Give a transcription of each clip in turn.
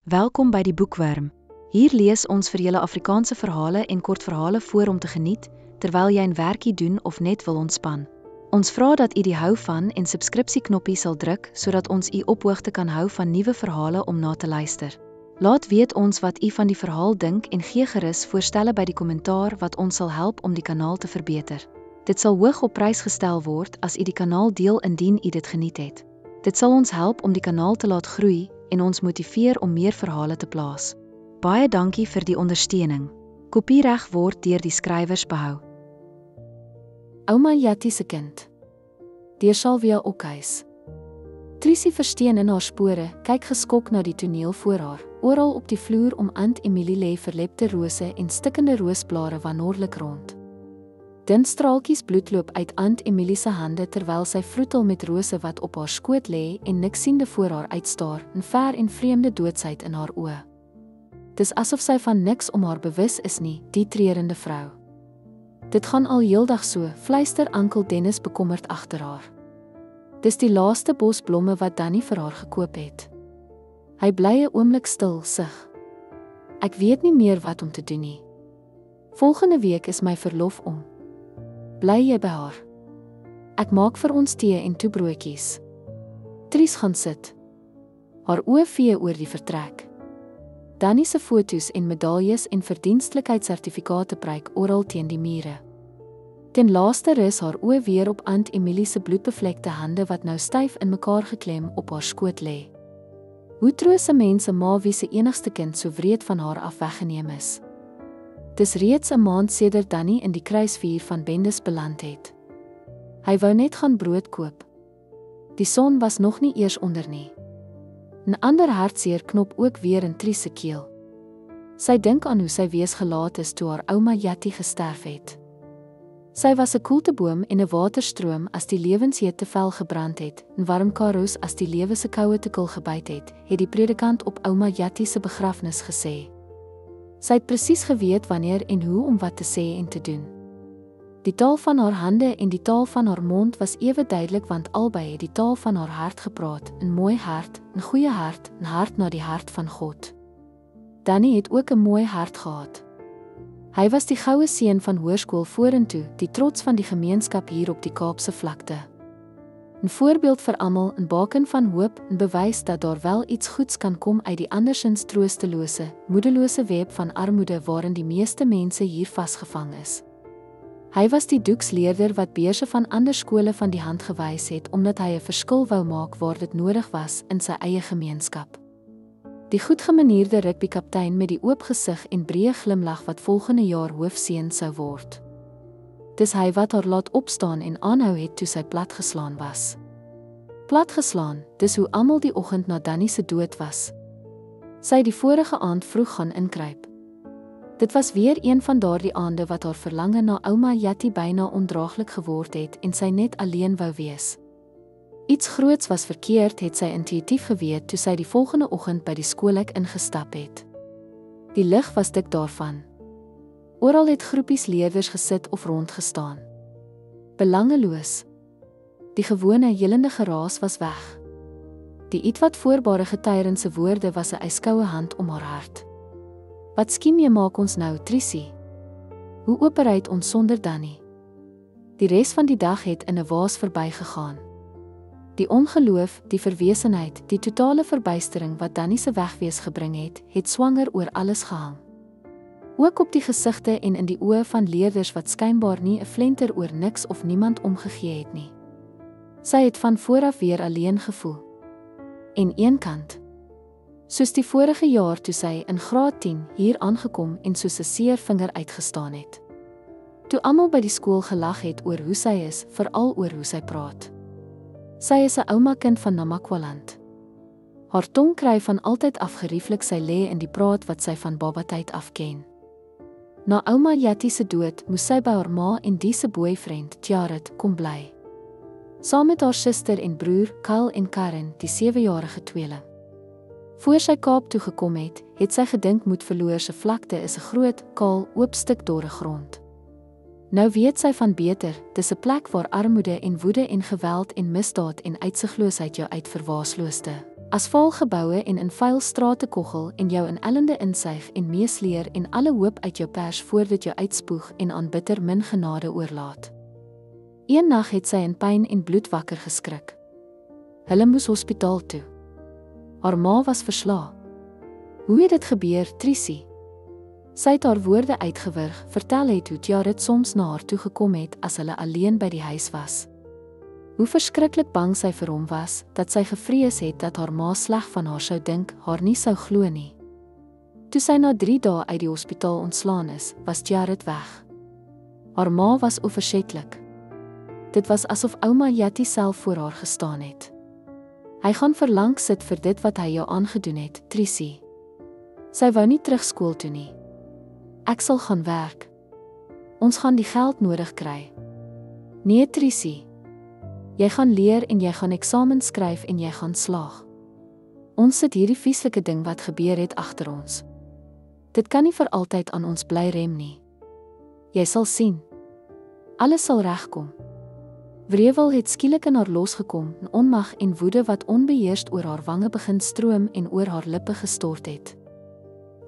Welkom by die Boekwurm. Hier lees ons vir julle Afrikaanse verhale en kortverhale voor om te geniet, terwyl jy 'n werkie doen of net wil ontspan. Ons vra dat u die hou van en subskripsieknoppie sal druk, sodat ons u op hoogte kan hou van nuwe verhale om na te luister. Laat weet ons wat u van die verhaal dink en gee gerus voorstelle by die kommentaar wat ons sal help om die kanaal te verbeter. Dit sal hoog op prys gestel word as u die kanaal deel indien u dit geniet het. Dit sal ons help om die kanaal te laat groei en ons motiveer om meer verhale te plaas. Baie dankie vir die ondersteuning. Kopiereg word deur die skrywers behou. Ouma Jatti se kind. Deur Salvia Okhuis. Trisie versteen in haar spore, kyk geskok na die toneel voor haar. Oral op die vloer om Aunt Emilie lê verlepte rose en stikkende roosblare wanneerlik rond. Dun straaltjies bloed loop uit Aunt Emilie se hande terwyl sy vroetel met rose wat op haar skoot lê en niks siende voor haar uitstaar, 'n ver en vreemde doodsheid in haar oë. Dis asof sy van niks om haar bewus is nie, die treurende vrou. Dit gaan al heeldag so, fluister Oom Dennis bekommerd agter haar. Dis die laaste bos blomme wat Danny vir haar gekoop het. Hy bly 'n oomblik stil, sug. Ek weet nie meer wat om te doen nie. Volgende week is my verlof om. Bly jy by haar? Ek maak vir ons tee en toebroodjies. Tries gaan sit. Haar oë vee oor die vertrek. Danny se foto's en medaljes en verdienstelikheidssertifikate pryk oral teen die mure. Ten laaste rus haar oë weer op Aunt Emilie se bloedbevlekte hande wat nou styf in mekaar geklem op haar skoot lê. Hoe troos 'n mens 'n ma wie se enigste kind so wreed van haar af weggeneem is? Dis reeds 'n maand sedert Danny in die kruisvuur van bendes beland het. Hy wou net gaan brood koop. Die son was nog nie eers onder nie. 'n ander hartseer knop ook weer in Tries se keel. Sy dink aan hoe sy wees gelaat is toe haar ouma Jatti gesterf het. Sy was 'n koelteboom en 'n waterstroom as die lewensheet te vel gebrand het, en warm karos as die lewe se koue tikkel gebyt het die predikant op ouma Jatti se begrafnis gesê. Sy het presies geweet wanneer en hoe om wat te sê en te doen. Die taal van haar hande en die taal van haar mond was ewe duidelik, want albei het die taal van haar hart gepraat, 'n mooi hart, 'n goeie hart, 'n hart na die hart van God. Danny het ook 'n mooi hart gehad. Hy was die goue seun van hoërskool vorentoe, die trots van die gemeenskap hier op die Kaapse vlakte. 'n voorbeeld vir almal, 'n baken van hoop, 'n bewys dat daar wel iets goeds kan kom uit die andersins troostelose, moedelose web van armoede waarin die meeste mense hier vasgevang is. Hy was die doeksleerder wat beurse van ander skole van die hand gewys het omdat hy 'n verskil wou maak waar dit nodig was in sy eie gemeenskap. Die goedgemanierde rugbykaptein met die oop gesig en breë glimlag wat volgende jaar hoofseun sou word. Dis hy wat haar laat opstaan en aanhou het toe sy platgeslaan was. Platgeslaan, dis hoe almal die oggend na Danny se dood was. Sy het die vorige aand vroeg gaan inkruip. Dit was weer een van daardie aande wat haar verlange na ouma Jatti byna ondraaglik geword het en sy net alleen wou wees. Iets groots was verkeerd, het sy intuïtief geweet toe sy die volgende oggend by die skoolhek ingestap het. Die lig was dik daarvan. Oral het groepies leerders gesit of rondgestaan. Belangeloos. Die gewone jelende geraas was weg. Die ietwat voorbare getuierin se woorde was 'n yskoue hand om haar hart. Wat skiem jy maak ons nou, Trisie? Hoe opereit ons sonder Danny? Die res van die dag het in 'n waas verbygegaan. Die ongeloof, die verwesenheid, die totale verbuistering wat Danny se wegwees gebring het swanger oor alles gehang. Ook op die gesigte en in die oë van leerders wat skynbaar nie 'n flenter oor niks of niemand omgegee het nie. Sy het van vooraf weer alleen gevoel. En eenkant, soos die vorige jaar toe sy in graad 10 hier aangekom en soos 'n seer vinger uitgestaan het. Toe almal by die skool gelag het oor hoe sy is, veral oor hoe sy praat. Sy is 'n ouma kind van Namakwaland. Haar tong kry van altyd afgerieflik, sy lê in die praat wat sy van babatyd af ken. Na ouma Jatti se dood moes sy by haar ma en die se boyfriend, Tjaret, kom bly. Saam met haar suster en broer, Kyle en Karen, die 7-jarige tweeling. Voor sy Kaap toe gekom het sy gedink Moedverloor se vlakte is 'n groot, kaal, oop stuk dorre grond. Nou weet sy van beter, dis 'n plek waar armoede en woede en geweld en misdaad en uitsigloosheid jou uitverwaarloosde. Asfaalgeboue en in vuil strate koggel en jou in ellende insuig en meesleer en alle hoop uit jou pers voordat jou uitspoeg en aan bitter min genade oorlaat. Een nag het sy in pyn en bloed wakker geskrik. Hulle moes hospitaal toe. Haar ma was versla. Hoe het dit gebeur, Trisie? Sy het haar woorde uitgewurg, vertel het hoe Jared soms na haar toe gekom het as hulle alleen by die huis was. Hoe verskriklik bang sy vir hom was, dat sy gevrees het dat haar ma sleg van haar sou dink, haar nie sou glo nie. Toe sy na 3 dae uit die hospitaal ontslaan is, was Jared weg. Haar ma was onversetlik. Dit was asof ouma Jatti self voor haar gestaan het. Hy gaan verlang sit vir dit wat hy jou aangedoen het, Trisie. Sy wou nie terug skool toe nie. Ek sal gaan werk. Ons gaan die geld nodig kry. Nee, Trisie. Jy gaan leer en jy gaan eksamen skryf en jy gaan slaag. Ons sit hierdie vieslike ding wat gebeur het agter ons. Dit kan nie vir altyd aan ons bly rem nie. Jy sal sien. Alles sal regkom. Wrevel het skielik in haar losgekom, en onmag en woede wat onbeheerst oor haar wange begin stroom en oor haar lippe gestort het.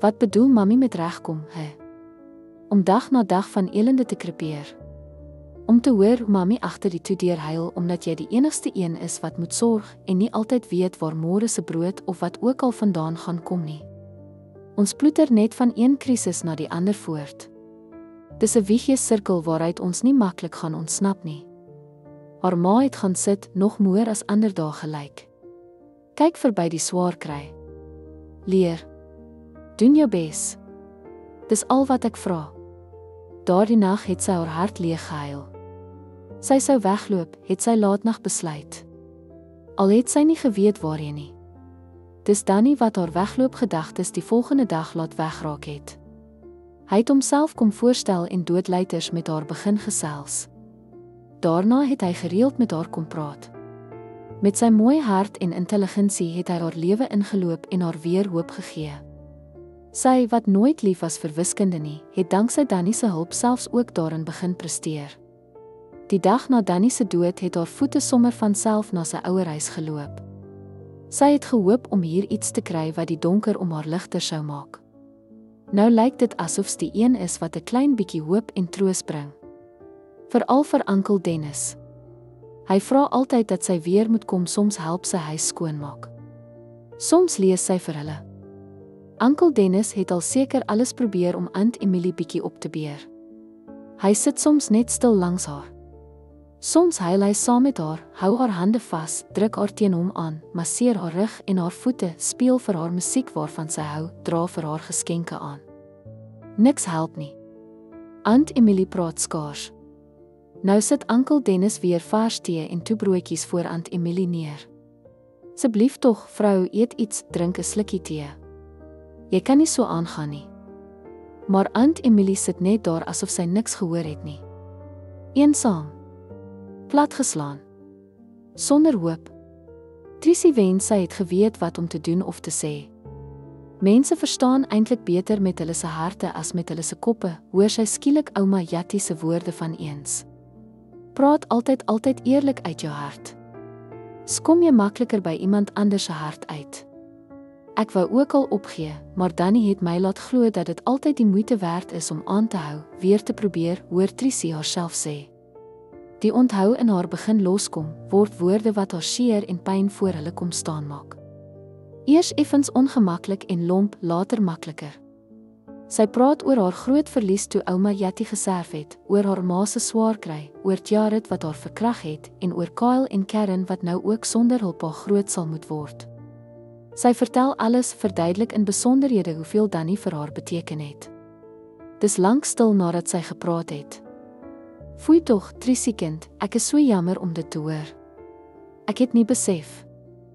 Wat bedoel mami met regkom, hè? Om dag na dag van elende te krepeer. Om te hoor hoe mami agter die toedeur huil omdat jy die enigste een is wat moet sorg en nie altyd weet waar môre se brood of wat ook al vandaan gaan kom nie. Ons ploeter net van een krisis na die ander voort. Dis 'n vicieuze sirkel waaruit ons nie maklik gaan ontsnap nie. Haar ma het gaan sit, nog moer as ander dae gelyk. Kyk verby die swaar kry. Leer. Doen jou bes. Dis al wat ek vra. Daardie nag het sy haar hart leeg gehuil. Sy sou wegloop, het sy laatnag besluit. Al het sy nie geweet waarheen nie. Dis Danny wat haar wegloopgedagtes die volgende dag laat wegraak het. Hy het homself kom voorstel en doodluiters met haar begin gesels. Daarna het hy gereeld met haar kom praat. Met sy mooi hart en intelligensie het hy haar lewe ingeloop en haar weer hoop gegee. Sy, wat nooit lief was vir wiskunde nie, het danksy Danny se hulp selfs ook daarin begin presteer. Die dag na Danny se dood het haar voete sommer vanself na sy ouerhuis geloop. Sy het gehoop om hier iets te kry wat die donker om haar ligter sou maak. Nou lyk dit asof die een is wat 'n klein bietjie hoop en troos bring. Veral vir Oom Dennis. Hy vra altyd dat sy weer moet kom, soms help sy huis skoonmaak. Soms lees sy vir hulle. Oom Dennis het al seker alles probeer om Aunt Emilie bietjie op te beer. Hy sit soms net stil langs haar. Soms huil hy saam met haar, hou haar hande vas, druk haar teen hom aan, masseer haar rug en haar voete, speel vir haar musiek waarvan sy hou, dra vir haar geskenke aan. Niks help nie. Aunt Emilie praat skaars. Nou sit Oom Dennis weer vars tee en toebroodjies voor Aunt Emilie neer. Asseblief tog, vrou, eet iets, drink 'n slukkie tee. Jy kan nie so aangaan nie. Maar Aunt Emilie sit net daar asof sy niks gehoor het nie. Eensaam. Platgeslaan. Sonder hoop. Trisie wens sy het geweet wat om te doen of te sê. Mense verstaan eintlik beter met hulle se harte as met hulle se koppe, hoor sy skielik ouma Jatti se woorde van eens. Praat altyd eerlik uit jou hart. Skom jy makliker by iemand anders se hart uit. Ek wou ook al opgee, maar Danny het my laat glo dat dit altyd die moeite werd is om aan te hou, weer te probeer, hoor Trisie haarself sê. Die onthou in haar begin loskom, word woorde wat haar seer en pyn voor hulle kom staan maak. Eers effens ongemaklik en lomp, later makliker. Sy praat oor haar groot verlies toe ouma Jatti gesterf het, oor haar ma se swaar kry, oor Jared wat haar verkrag het en oor Kyle en Karen wat nou ook sonder hulp haar groot sal moet word. Sy vertel alles, verduidelik in besonderhede hoeveel Danny vir haar beteken het. Dis lank stil nadat sy gepraat het. Foei tog, Trisiekind, ek is so jammer om dit te hoor. Ek het nie besef.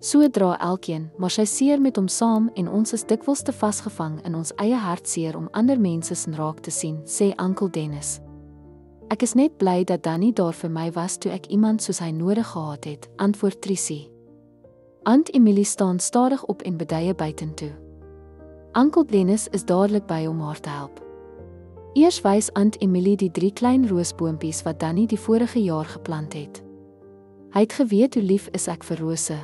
So dra elkeen, maar sy seer met hom saam en ons is dikwels te vasgevang in ons eie hartseer om ander mense se raak te sien, sê Oom Dennis. Ek is net bly dat Danny daar vir my was toe ek iemand soos hy nodig gehad het, antwoord Trisie. Aunt Emilie staan stadig op en beduie buitentoe. Oom Dennis is dadelik by om haar te help. Eers wys Aunt Emilie die 3 klein roosboompies wat Danny die vorige jaar geplant het. Hy het geweet hoe lief is ek vir rose.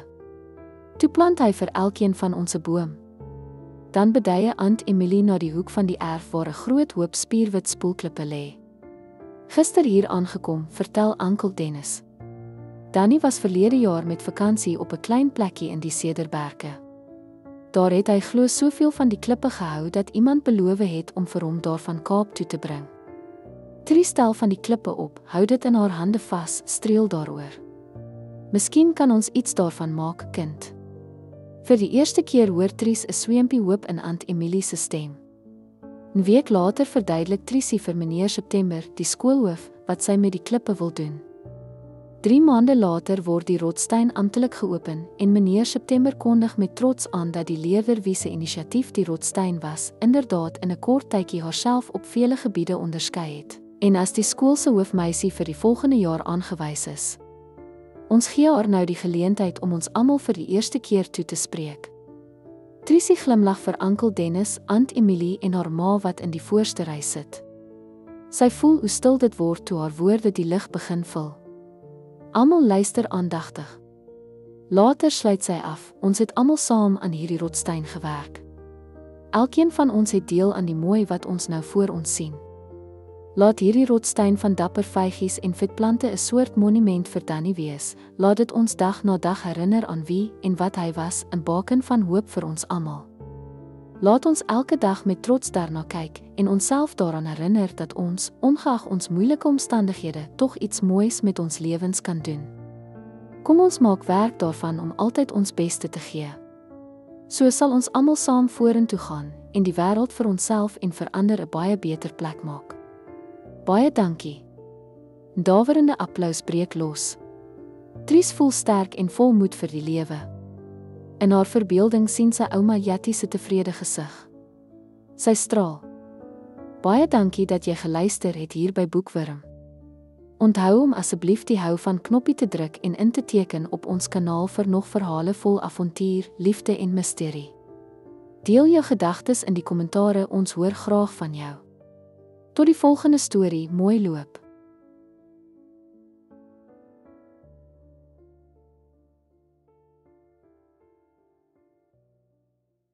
Toe plant hy vir elkeen van ons 'n boom. Dan beduie Aunt Emily na die hoek van die erf waar 'n groot hoop spierwit spoelklippe lê. Gister hier aangekom, vertel Oom Dennis. Danny was verlede jaar met vakansie op 'n klein plekkie in die Cederberge. Daar het hy glo soveel van die klippe gehou dat iemand beloof het om vir hom daarvan Kaap toe te bring. Tries stel van die klippe op, hou dit in haar hande vas, streel daaroor. Miskien kan ons iets daarvan maak, kind. Vir die eerste keer hoor Tries 'n sweempie hoop in Aunt Emily se stem. 'n Week later verduidelik Triesie vir meneer September, die skoolhoof, wat sy met die klippe wil doen. 3 maande later word die rotsstein amptelik geopen en meneer September kondig met trots aan dat die leerder wie se inisiatief die rotsstein was, inderdaad in 'n kort tydjie haarself op vele gebiede onderskei het en as die skool se hoofmeisie vir die volgende jaar aangewys is. Ons gee haar nou die geleentheid om ons almal vir die eerste keer toe te spreek. Triesie glimlag vir Oom Dennis, Aunt Emily en haar ma wat in die voorste ry sit. Sy voel hoe stil dit word toe haar woorde die lig begin vul. Almal luister aandagtig. Later sluit sy af, ons het almal saam aan hierdie rotsstein gewerk. Elkeen van ons het deel aan die mooi wat ons nou voor ons sien. Laat hierdie rotsstein van dapper vygies en vetplante 'n soort monument vir Danny wees, laat dit ons dag na dag herinner aan wie en wat hy was, 'n baken van hoop vir ons almal. Laat ons elke dag met trots daarna kyk en onsself daaraan herinner dat ons, ongeag ons moeilike omstandighede, tog iets moois met ons lewens kan doen. Kom ons maak werk daarvan om altyd ons beste te gee. So sal ons almal saam vorentoe gaan en die wêreld vir onsself en vir ander 'n baie beter plek maak. Baie dankie. Daverende applous breek los. Tries voel sterk en vol moed vir die lewe. In haar verbeelding sien sy ouma Jattie se tevrede gesig. Sy straal. Baie dankie dat jy geluister het hier by Boekwurm. Onthou om asseblief die hou van knoppie te druk en in te teken op ons kanaal vir nog verhale vol avontuur, liefde en misterie. Deel jou gedagtes in die kommentare, ons hoor graag van jou. Tot die volgende storie, mooi loop.